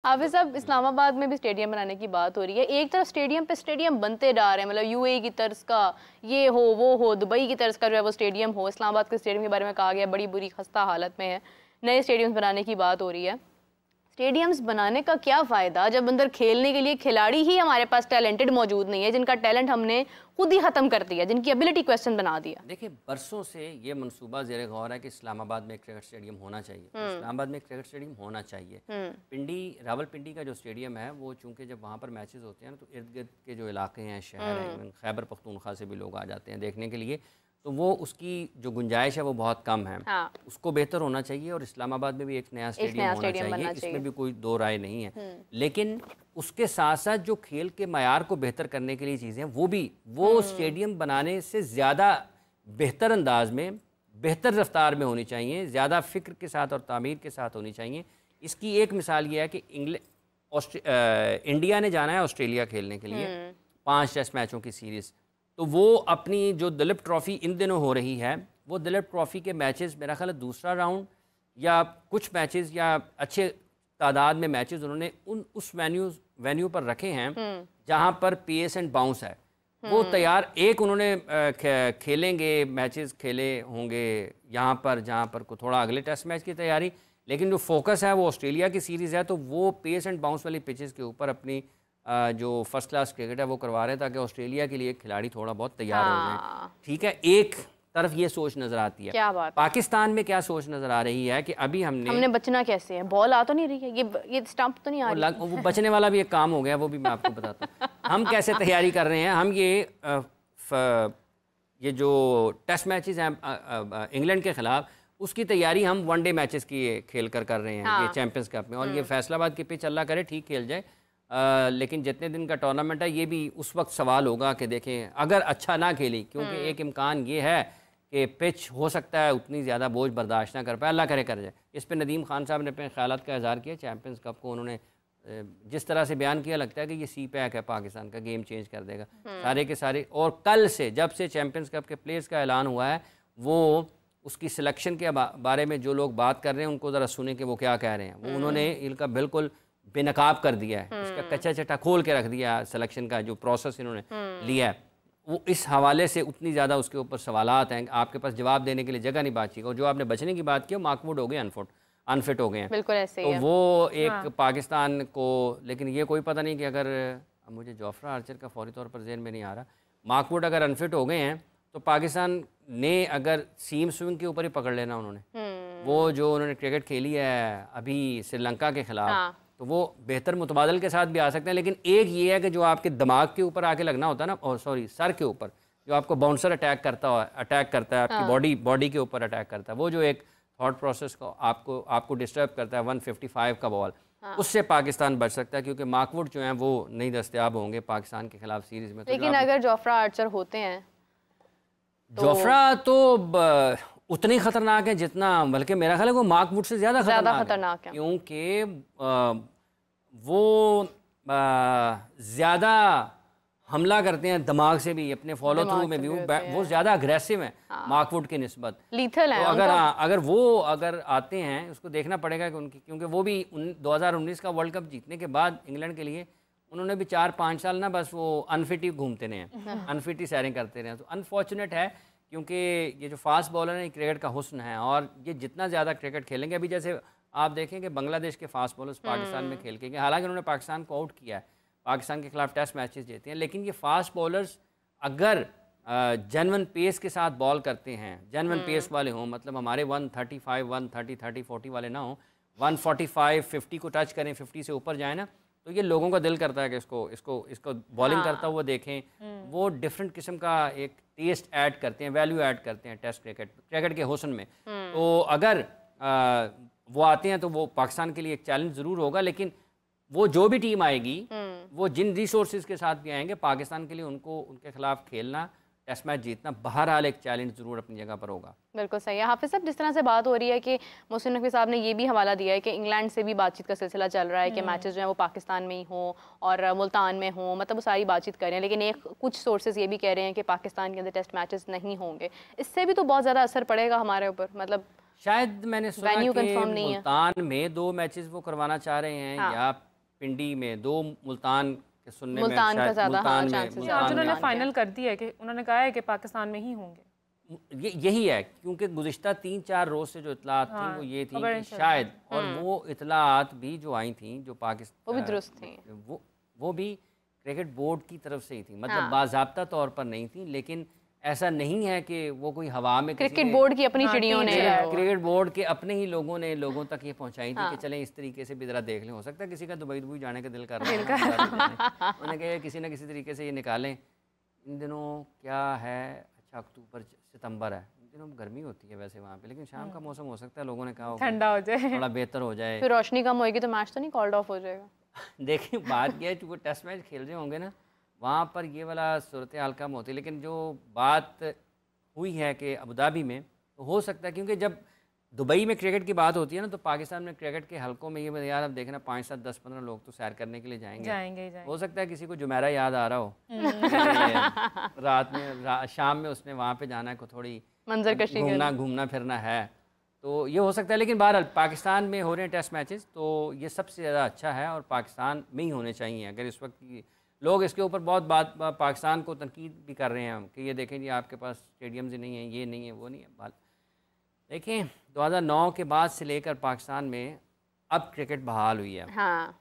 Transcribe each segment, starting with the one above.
हाफिज साहब, इस्लामाबाद में भी स्टेडियम बनाने की बात हो रही है। एक तरफ स्टेडियम पे स्टेडियम बनते जा रहे हैं, मतलब यूएई की तर्ज का ये हो वो हो, दुबई की तर्ज का जो है वो स्टेडियम हो। इस्लामाबाद के स्टेडियम के बारे में कहा गया बड़ी बुरी खस्ता हालत में है, नए स्टेडियम्स बनाने की बात हो रही है। स्टेडियम्स बनाने का क्या फ़ायदा जब अंदर खेलने के लिए खिलाड़ी ही हमारे पास टैलेंटेड मौजूद नहीं है, जिनका टैलेंट हमने खुद ही ख़त्म कर दिया, जिनकी एबिलिटी क्वेश्चन बना दिया। देखिए, बरसों से ये मनसूबा ज़ेर गौर है कि इस्लामाबाद में एक क्रिकेट स्टेडियम होना चाहिए। इस्लामाबाद में एक क्रिकेट स्टेडियम होना चाहिए। पिंडी, रावलपिंडी का जो स्टेडियम है वो चूँकि जब वहाँ पर मैचेस होते हैं ना, तो इर्द गिर्द के जो इलाके हैं, शहर हैं, खैबर पख्तूनख्वा से भी लोग आ जाते हैं देखने के लिए, तो वो उसकी जो गुंजाइश है वो बहुत कम है। हाँ। उसको बेहतर होना चाहिए और इस्लामाबाद में भी एक नया स्टेडियम होना चाहिए, इसमें भी कोई दो राय नहीं है। लेकिन उसके साथ साथ जो खेल के मयार को बेहतर करने के लिए चीज़ें हैं वो स्टेडियम बनाने से ज़्यादा बेहतर अंदाज में, बेहतर रफ्तार में होनी चाहिए, ज़्यादा फ़िक्र के साथ और तामीर के साथ होनी चाहिए। इसकी एक मिसाल ये है कि इंडिया ने जाना है ऑस्ट्रेलिया खेलने के लिए 5 टेस्ट मैचों की सीरीज़, तो वो अपनी जो दिलीप ट्रॉफ़ी इन दिनों हो रही है, वो दिलीप ट्रॉफ़ी के मैचेस मेरा ख्याल है दूसरा राउंड या कुछ मैचेस या अच्छे तादाद में मैचेस उन्होंने उस वेन्यू पर रखे हैं जहां पर पेस एंड बाउंस है। वो तैयार एक उन्होंने खेलेंगे, मैचेस खेले होंगे यहाँ पर जहाँ पर को थोड़ा अगले टेस्ट मैच की तैयारी, लेकिन जो फोकस है वो ऑस्ट्रेलिया की सीरीज़ है, तो वो पेस एंड बाउंस वाली पिचेस के ऊपर अपनी जो फर्स्ट क्लास क्रिकेट है वो करवा रहे हैं ताकि ऑस्ट्रेलिया के लिए खिलाड़ी थोड़ा बहुत तैयार हो जाए। ठीक है, एक तरफ ये सोच नजर आती है। क्या बात, पाकिस्तान में क्या सोच नजर आ रही है कि अभी हमने बचना कैसे है, बॉल आ तो नहीं रही है, ये स्टंप तो नहीं आ रही, वो बचने वाला भी एक काम हो गया, वो भी मैं आपको बताता हूँ। हम कैसे तैयारी कर रहे हैं, हम ये जो टेस्ट मैचेस हैं इंग्लैंड के खिलाफ, उसकी तैयारी हम वनडे मैचेस की खेल कर रहे हैं। हाँ। ये चैंपियंस कप में, और ये फैसलाबाद की पिच अल्लाह करे ठीक खेल जाए, लेकिन जितने दिन का टूर्नामेंट है ये भी उस वक्त सवाल होगा कि देखें अगर अच्छा ना खेली, क्योंकि एक इम्कान ये है कि पिच हो सकता है उतनी ज़्यादा बोझ बर्दाश्त ना कर पाए, अल्लाह करे कर जाए। इस पर नदीम खान साहब ने अपने ख्यालात का इज़हार किया। चैंपियंस कप को उन्होंने जिस तरह से बयान किया, लगता है कि ये सी पैक है, पाकिस्तान का गेम चेंज कर देगा सारे के सारे। और कल से जब से चैंपियंस कप के प्लेयर्स का ऐलान हुआ है, वो उसकी सिलेक्शन के बारे में जो लोग बात कर रहे हैं उनको ज़रा सुने कि वो क्या कह रहे हैं। वो उन्होंने इनका बिल्कुल बेनकाब कर दिया है, इसका कच्चा चट्टा खोल के रख दिया। सिलेक्शन का जो प्रोसेस इन्होंने लिया है वो इस हवाले से उतनी ज़्यादा उसके ऊपर सवालात हैं, आपके पास जवाब देने के लिए जगह नहीं बात और जो आपने बचने की बात की, मार्कवुड हो गए अनफिट हो गए हैं, बिल्कुल ऐसे तो ही है। वो एक पाकिस्तान को, लेकिन ये कोई पता नहीं कि अगर मुझे जोफ्रा आर्चर का फौरी तौर पर ज़हन में नहीं आ रहा, मार्कवुड अगर अनफिट हो गए हैं तो पाकिस्तान ने अगर सीम स्विंग के ऊपर ही पकड़ लेना उन्होंने, वो जो उन्होंने क्रिकेट खेली है अभी श्रीलंका के खिलाफ, हाँ। तो वो बेहतर मुतबादल के साथ भी आ सकते हैं। लेकिन एक ये है कि जो आपके दिमाग के ऊपर आके लगना होता है ना, और सॉरी सर के ऊपर जो आपको बाउंसर अटैक करता है, आपकी बॉडी के ऊपर अटैक करता है, वो जो एक थॉट प्रोसेस को आपको डिस्टर्ब करता है 155 का बॉल, हाँ। उससे पाकिस्तान बच सकता है, क्योंकि मार्कवुड जो हैं वो नहीं दस्तयाब होंगे पाकिस्तान के खिलाफ सीरीज में। लेकिन अगर जोफ्रा आर्चर होते हैं तो जोफ्रा तो उतने ही खतरनाक है जितना, बल्कि मेरा ख्याल है वो मार्कवुड से ज़्यादा खतरनाक है, क्योंकि वो ज़्यादा हमला करते हैं दिमाग से भी, अपने फॉलो थ्रू में भी वो ज़्यादा अग्रेसिव है मार्कवुड की निस्बत, लीथल है। तो अगर आते हैं, उसको देखना पड़ेगा कि उनकी, क्योंकि वो भी 2019 का वर्ल्ड कप जीतने के बाद इंग्लैंड के लिए उन्होंने भी 4-5 साल ना बस वो अनफिट ही घूमते रहे हैं, अनफिट ही सैरिंग करते रहे हैं। तो अनफॉर्चुनेट है, क्योंकि ये जो फास्ट बॉलर है क्रिकेट का हुस्न है, और ये जितना ज़्यादा क्रिकेट खेलेंगे, अभी जैसे आप देखें कि बांग्लादेश के फास्ट बॉलर्स पाकिस्तान में खेल के, हालांकि उन्होंने पाकिस्तान को आउट किया है, पाकिस्तान के खिलाफ टेस्ट मैचेस जीते हैं, लेकिन ये फास्ट बॉलर्स अगर जेन्युइन पेस के साथ बॉल करते हैं, जेन्युइन पेस वाले हों, मतलब हमारे 135, 130, 30, 40 वाले ना हों, 145, 50 को टच करें, 50 से ऊपर जाए ना, तो ये लोगों का दिल करता है कि इसको बॉलिंग करता हुआ देखें। वो डिफरेंट किस्म का एक टेस्ट ऐड करते हैं, वैल्यू ऐड करते हैं टेस्ट क्रिकेट के हुस्न में। तो अगर वो आते हैं तो वो पाकिस्तान के लिए एक चैलेंज ज़रूर होगा, लेकिन वो जो भी टीम आएगी, वो जिन रिसोर्सेज के साथ भी आएंगे, पाकिस्तान के लिए उनके खिलाफ खेलना, टेस्ट मैच जीतना बहरहाल एक चैलेंज जरूर अपनी जगह पर होगा। बिल्कुल सही है। हाफिज साहब, जिस तरह से बात हो रही है कि मोहसिन नकवी साहब ने ये भी हवाला दिया है कि इंग्लैंड से भी बातचीत का सिलसिला चल रहा है कि मैचेस जो है वो पाकिस्तान में ही हों और मुल्तान में हों, मतलब वो सारी बातचीत कर रहे हैं, लेकिन कुछ सोर्सेज ये भी कह रहे हैं कि पाकिस्तान के अंदर टेस्ट मैचेस नहीं होंगे। इससे भी तो बहुत ज़्यादा असर पड़ेगा हमारे ऊपर, मतलब शायद मैंने सुना कि मुल्तान में 2 मैचेस वो करवाना चाह रहे हैं, हाँ। या पिंडी में, 2 मुल्तान के सुनने में मुल्तान का शायद ज़्यादा, हाँ, मुल्तान में, चांसेस मुल्तान अर्जुन में। ने फाइनल कर दिया है कि उन्होंने कहा है कि पाकिस्तान में ही होंगे। यही है, क्योंकि गुज़िश्ता 3-4 रोज़ से जो इतलात थी वो ये थी कि शायद, और वो इतलात भी जो आई थी जो वो भी पाकिस्तान दुरुस्त थी। वो भी क्रिकेट बोर्ड की तरफ से ही थी, मतलब बाज़ाब्ता तौर पर नहीं थी, लेकिन ऐसा नहीं है कि वो कोई हवा में क्रिकेट बोर्ड की अपनी चिड़ियों ने, क्रिकेट बोर्ड के अपने ही लोगों ने लोगों तक ये पहुंचाई थी कि चलें इस तरीके से भी ज़रा देख लें, हो सकता है किसी का दुबई जाने का दिल कर रहा है, उन्होंने कहा किसी न किसी तरीके से ये निकालें। इन दिनों क्या है, अच्छा अक्टूबर सितंबर है, इन दिनों गर्मी होती है वैसे वहाँ पे, लेकिन शाम का मौसम हो सकता है, लोगों ने कहा ठंडा हो जाए, थोड़ा बेहतर हो जाए, फिर रोशनी कम होगी तो मैच तो नहीं कॉल्ड ऑफ हो जाएगा। देखिए बात यह है, चूँकि टेस्ट मैच खेल रहे होंगे ना, वहाँ पर ये वाला सूरत हाल कम होती है, लेकिन जो बात हुई है कि अबू धाबी में, तो हो सकता है, क्योंकि जब दुबई में क्रिकेट की बात होती है ना, तो पाकिस्तान में क्रिकेट के हलकों में ये यार अब देखना 5, 7, 10, 15 लोग तो सैर करने के लिए जाएंगे। हो सकता है किसी को जुमेरा याद आ रहा हो रात में, शाम में उसने वहाँ पे जाना है, को थोड़ी मंजरकशी घूमना फिरना है, तो ये हो सकता है। लेकिन बहरहाल पाकिस्तान में हो रहे हैं टेस्ट मैचेस, तो ये सबसे ज़्यादा अच्छा है और पाकिस्तान में ही होने चाहिए। अगर इस वक्त लोग इसके ऊपर बहुत बात पाकिस्तान को तनकीद भी कर रहे हैं कि ये देखें जी आपके पास स्टेडियम्स ही नहीं हैं, ये नहीं है, वो नहीं है। देखें 2009 के बाद से लेकर पाकिस्तान में अब क्रिकेट बहाल हुई है, हाँ,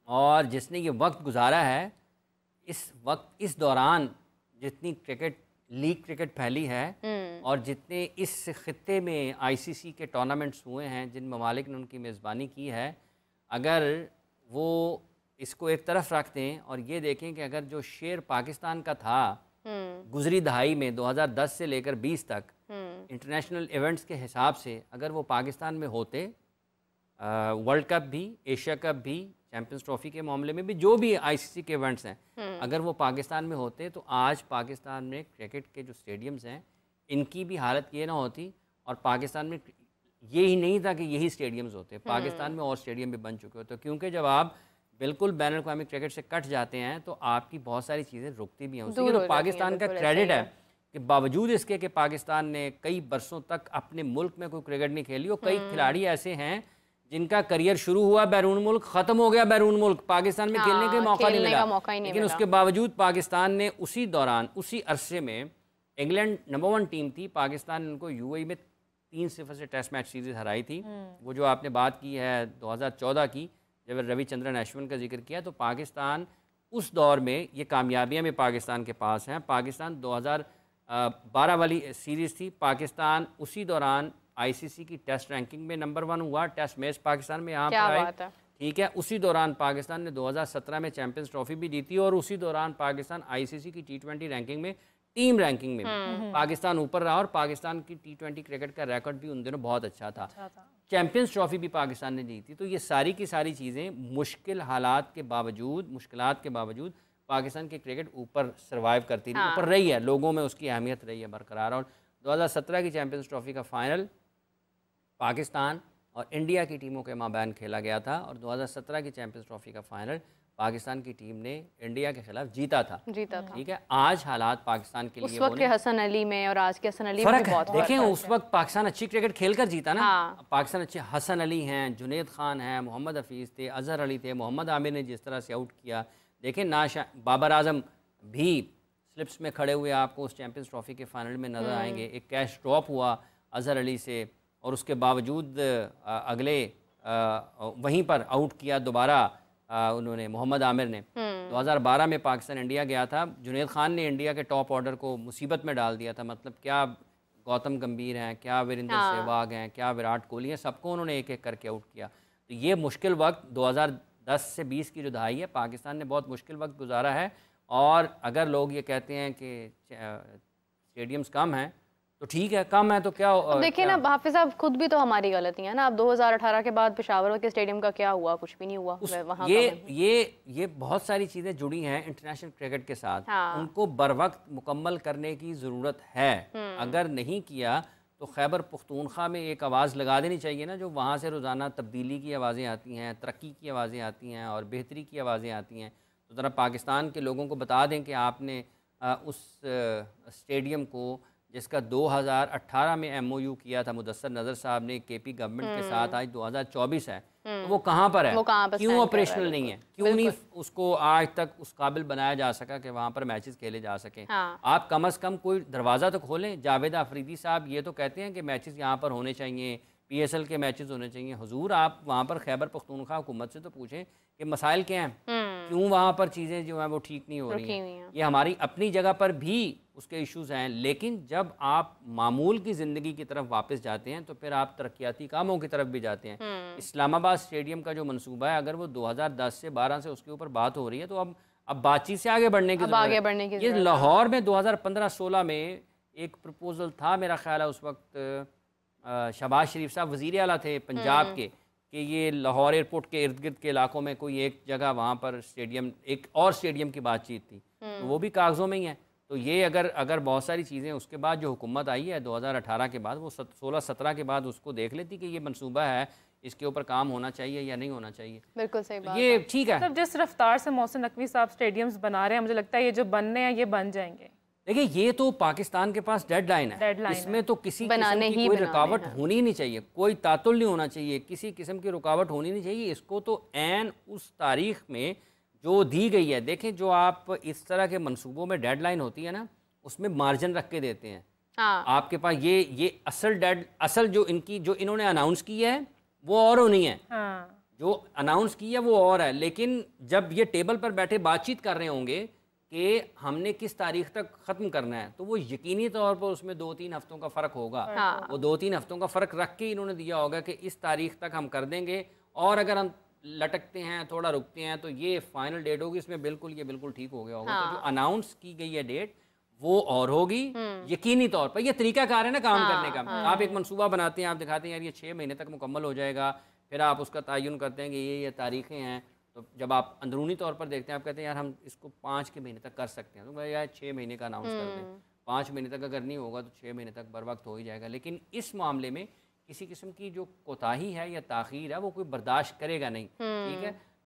और जिसने ये वक्त गुजारा है, इस दौरान जितनी लीग क्रिकेट फैली है और जितने इस खित्ते में ICC के टूर्नामेंट्स हुए हैं, जिन ममालिक ने उनकी मेज़बानी की है, अगर वो इसको एक तरफ रख दें और ये देखें कि अगर जो शेर पाकिस्तान का था गुजरी दहाई में 2010 से लेकर 20 तक इंटरनेशनल इवेंट्स के हिसाब से, अगर वो पाकिस्तान में होते, वर्ल्ड कप भी, एशिया कप भी, चैंपियंस ट्रॉफी के मामले में भी, जो भी ICC के इवेंट्स हैं, अगर वो पाकिस्तान में होते, तो आज पाकिस्तान में क्रिकेट के जो स्टेडियम्स हैं इनकी भी हालत ये ना होती, और पाकिस्तान में ये ही नहीं था कि यही स्टेडियम्स होते, पाकिस्तान में और स्टेडियम भी बन चुके होते, क्योंकि जब आप बिल्कुल बैन अवी क्रिकेट से कट जाते हैं तो आपकी बहुत सारी चीज़ें रुकती भी हैं। उसके तो पाकिस्तान का क्रेडिट है कि बावजूद इसके कि पाकिस्तान ने कई बरसों तक अपने मुल्क में कोई क्रिकेट नहीं खेली, और कई खिलाड़ी ऐसे हैं जिनका करियर शुरू हुआ बैरून मुल्क, ख़त्म हो गया बैरून मुल्क, पाकिस्तान में खेलने का मौका नहीं मिला, लेकिन उसके बावजूद पाकिस्तान ने उसी दौरान, उसी अरसे में, इंग्लैंड नंबर 1 टीम थी, पाकिस्तान ने उनको UAE में 3-0 से टेस्ट मैच सीरीज़ हराई थी। वो जो आपने बात की है 2014 की, जब रविचंद्रन अश्विन का जिक्र किया, तो पाकिस्तान उस दौर में ये कामयाबियां भी पाकिस्तान के पास हैं। पाकिस्तान 2012 वाली सीरीज़ थी, पाकिस्तान उसी दौरान ICC की टेस्ट रैंकिंग में नंबर 1 हुआ, टेस्ट मैच पाकिस्तान में यहाँ पर आए, ठीक है। उसी दौरान पाकिस्तान ने 2017 में चैंपियंस ट्रॉफी भी जीती, और उसी दौरान पाकिस्तान ICC की T20 रैंकिंग में, टीम रैंकिंग में पाकिस्तान ऊपर रहा, और पाकिस्तान की T20 क्रिकेट का रिकॉर्ड भी उन दिनों बहुत अच्छा था। चैंपियंस ट्रॉफी भी पाकिस्तान ने जीती। तो ये सारी की सारी चीज़ें मुश्किल हालात के बावजूद, मुश्किलात के बावजूद पाकिस्तान की क्रिकेट ऊपर सर्वाइव करती रही, ऊपर रही है, लोगों में उसकी अहमियत रही है बरकरार। और 2017 की चैंपियंस ट्रॉफी का फाइनल पाकिस्तान और इंडिया की टीमों के माबैन खेला गया था, और 2017 की चैंपियंस ट्रॉफी का फाइनल पाकिस्तान की टीम ने इंडिया के खिलाफ जीता था। ठीक है, आज हालात पाकिस्तान के लिए उस वक्त के हसन अली में और आज के हसन अली में बहुत देखें, उस वक्त पाकिस्तान अच्छी क्रिकेट खेलकर जीता ना। पाकिस्तान अच्छे, हसन अली हैं, जुनैद खान हैं, मोहम्मद हफीज़ थे, अजहर अली थे, मोहम्मद आमिर ने जिस तरह से आउट किया, देखें बाबर आजम भी स्लिप्स में खड़े हुए आपको उस चैंपियंस ट्रॉफी के फाइनल में नजर आएंगे। एक कैच ड्रॉप हुआ अजहर अली से, और उसके बावजूद अगले वहीं पर आउट किया दोबारा उन्होंने, मोहम्मद आमिर ने। 2012 में पाकिस्तान इंडिया गया था, जुनैद खान ने इंडिया के टॉप ऑर्डर को मुसीबत में डाल दिया था। मतलब क्या गौतम गंभीर हैं, क्या वीरेंद्र सहवाग हैं, क्या विराट कोहली हैं, सबको उन्होंने एक एक करके आउट किया। तो ये मुश्किल वक्त 2010 से 20 की जो दहाई है, पाकिस्तान ने बहुत मुश्किल वक्त गुजारा है। और अगर लोग ये कहते हैं कि स्टेडियम्स कम हैं, तो ठीक है, कम है तो क्या देखिए ना हाफिज साहब, खुद भी तो हमारी गलती है ना। अब 2018 के बाद पेशावर के स्टेडियम का क्या हुआ? कुछ भी नहीं हुआ वहाँ। ये बहुत सारी चीज़ें जुड़ी हैं इंटरनेशनल क्रिकेट के साथ, उनको बर वक्त मुकम्मल करने की ज़रूरत है। अगर नहीं किया तो खैबर पुख्तूनख्वा में एक आवाज़ लगा देनी चाहिए ना, जो वहाँ से रोज़ाना तब्दीली की आवाज़ें आती हैं, तरक्की की आवाज़ें आती हैं और बेहतरी की आवाज़ें आती हैं। तो ज़रा पाकिस्तान के लोगों को बता दें कि आपने उस स्टेडियम को जिसका 2018 में MOU किया था मुदस्सर नज़र साहब ने KP गवर्नमेंट के साथ, आज 2024 है, तो वो कहाँ पर है, क्यों ऑपरेशनल नहीं है, क्यों नहीं उसको आज तक उस काबिल बनाया जा सका कि वहाँ पर मैचेस खेले जा सकें। आप कम से कम कोई दरवाज़ा तो खोलें। जावेद आफरीदी साहब ये तो कहते हैं कि मैचेस यहाँ पर होने चाहिए, PSL के मैचेस होने चाहिए। हुजूर आप वहाँ पर खैबर पख्तूनख्वा हुकूमत से तो पूछें कि मसाइल क्या हैं, क्यों वहाँ पर चीज़ें जो हैं वो ठीक नहीं हो रही हैं। ये हमारी अपनी जगह पर भी उसके इश्यूज़ हैं, लेकिन जब आप मामूल की ज़िंदगी की तरफ वापस जाते हैं तो फिर आप तरक्याती कामों की तरफ भी जाते हैं। इस्लामाबाद स्टेडियम का जो मनसूबा है, अगर वो 2010 से 12 से उसके ऊपर बात हो रही है, तो अब बातचीत से आगे बढ़ने की ज़रूरत है। ये लाहौर में 2015-16 में एक प्रपोजल था, मेरा ख्याल है उस वक्त शहबाज शरीफ साहब वज़ीर आला थे पंजाब के, कि ये लाहौर एयरपोर्ट के इर्द गिर्द के इलाकों में कोई एक जगह वहाँ पर स्टेडियम, एक और स्टेडियम की बातचीत थी, तो वो भी कागज़ों में ही है। तो ये अगर बहुत सारी चीज़ें उसके बाद जो हुकूमत आई है 2018 के बाद, वो 16-17 के बाद उसको देख लेती कि ये मनसूबा है, इसके ऊपर काम होना चाहिए या नहीं होना चाहिए। बिल्कुल सही बात, ये ठीक है। मतलब जिस रफ्तार से मोहसिन नकवी साहब स्टेडियम्स बना रहे हैं, मुझे लगता है ये जो बनने हैं ये बन जाएंगे। देखिए ये तो पाकिस्तान के पास डेडलाइन है, इसमें तो किसी किस्म की कोई रुकावट होनी नहीं चाहिए, कोई तातुल नहीं होना चाहिए, किसी किस्म की रुकावट होनी नहीं चाहिए। इसको तो ऐन उस तारीख में जो दी गई है, देखें जो आप इस तरह के मंसूबों में डेडलाइन होती है ना, उसमें मार्जिन रख के देते हैं। आपके पास ये असल जो इन्होंने अनाउंस की है वो और होनी है, जो अनाउंस की है वो और है, लेकिन जब ये टेबल पर बैठे बातचीत कर रहे होंगे कि हमने किस तारीख तक ख़त्म करना है, तो वो यकीनी तौर पर उसमें 2-3 हफ्तों का फ़र्क होगा। वो 2-3 हफ्तों का फ़र्क रख के इन्होंने दिया होगा कि इस तारीख तक हम कर देंगे, और अगर हम लटकते हैं, थोड़ा रुकते हैं, तो ये फाइनल डेट होगी, इसमें ये बिल्कुल ठीक हो गया होगा। तो जो अनाउंस की गई है डेट वो और होगी यकीनी तौर पर। ये तरीकाकार है ना काम करने का। आप एक मनसूबा बनाते हैं, आप दिखाते हैं यार ये 6 महीने तक मुकम्मल हो जाएगा, फिर आप उसका तयन करते हैं कि ये तारीखें हैं, तो जब आप अंदरूनी तौर पर देखते हैं, आप कहते हैं यार हम इसको 5 के महीने तक कर सकते हैं, तो भाई यार 6 महीने का अनाउंस कर दें। 5 महीने तक अगर नहीं होगा तो 6 महीने तक बर वक्त हो ही जाएगा। लेकिन इस मामले में किसी किस्म की जो कोताही है या ताख़ीर है वो कोई बर्दाश्त करेगा नहीं, ठीक है।